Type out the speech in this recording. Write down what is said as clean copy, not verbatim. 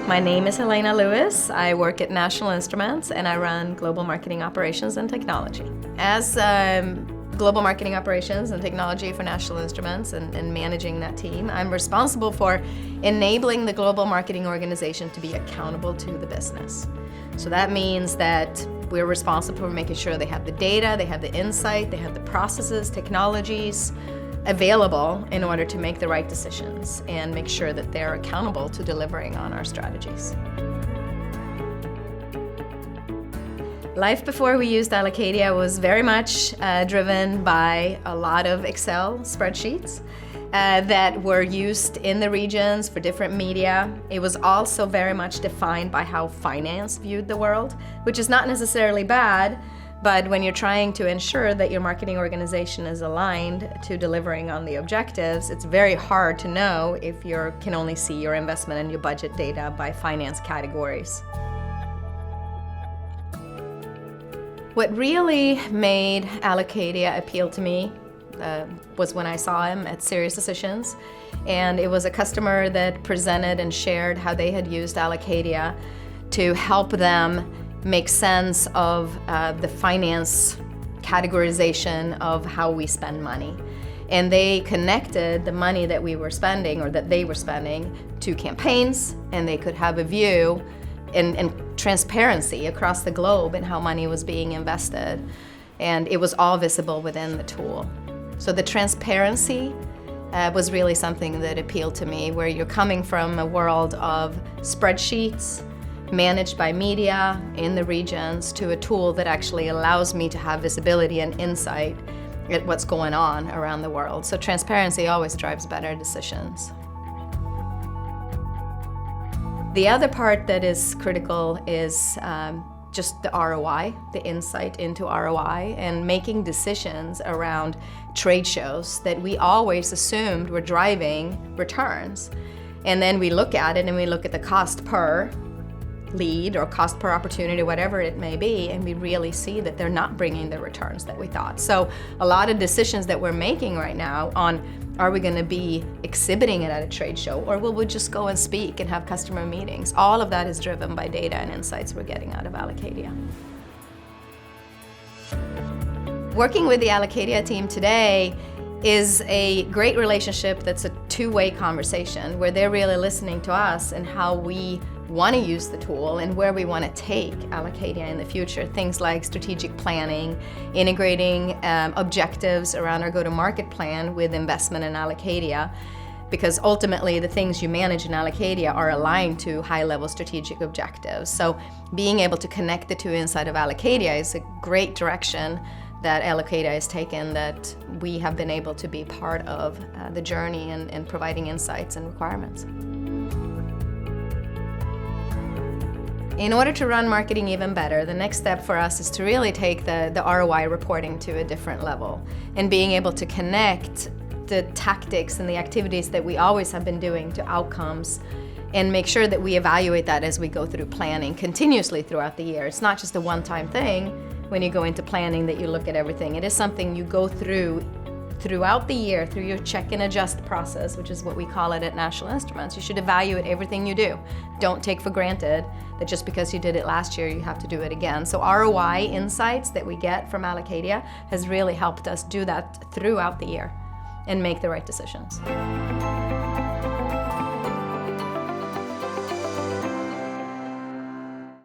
My name is Helena Lewis. I work at National Instruments and I run Global Marketing Operations and Technology. As Global Marketing Operations and Technology for National Instruments and managing that team, I'm responsible for enabling the global marketing organization to be accountable to the business. So that means that we're responsible for making sure they have the data, they have the insight, they have the processes, technologies available in order to make the right decisions and make sure that they're accountable to delivering on our strategies. Life before we used Allocadia was very much driven by a lot of Excel spreadsheets that were used in the regions for different media. It was also very much defined by how finance viewed the world, which is not necessarily bad, but when you're trying to ensure that your marketing organization is aligned to delivering on the objectives, it's very hard to know if you can only see your investment and your budget data by finance categories. What really made Allocadia appeal to me was when I saw him at Serious Decisions, and it was a customer that presented and shared how they had used Allocadia to help them make sense of the finance categorization of how we spend money. And they connected the money that we were spending or that they were spending to campaigns, and they could have a view and transparency across the globe in how money was being invested. And it was all visible within the tool. So the transparency was really something that appealed to me, where you're coming from a world of spreadsheets managed by media in the regions to a tool that actually allows me to have visibility and insight at what's going on around the world. So transparency always drives better decisions. The other part that is critical is just the ROI, the insight into ROI, and making decisions around trade shows that we always assumed were driving returns. And then we look at it and we look at the cost per lead or cost per opportunity, whatever it may be, and we really see that they're not bringing the returns that we thought. So a lot of decisions that we're making right now on, are we going to be exhibiting it at a trade show, or will we just go and speak and have customer meetings? All of that is driven by data and insights we're getting out of Allocadia. Working with the Allocadia team today is a great relationship that's a two-way conversation, where they're really listening to us and how we want to use the tool and where we want to take Allocadia in the future. Things like strategic planning, integrating objectives around our go-to-market plan with investment in Allocadia, because ultimately the things you manage in Allocadia are aligned to high-level strategic objectives. So being able to connect the two inside of Allocadia is a great direction that Allocadia has taken, that we have been able to be part of the journey and providing insights and requirements. In order to run marketing even better, the next step for us is to really take the ROI reporting to a different level, and being able to connect the tactics and the activities that we always have been doing to outcomes, and make sure that we evaluate that as we go through planning continuously throughout the year. It's not just a one-time thing when you go into planning that you look at everything. It is something you go through throughout the year, through your check and adjust process, which is what we call it at National Instruments. You should evaluate everything you do. Don't take for granted that just because you did it last year, you have to do it again. So ROI insights that we get from Allocadia has really helped us do that throughout the year and make the right decisions.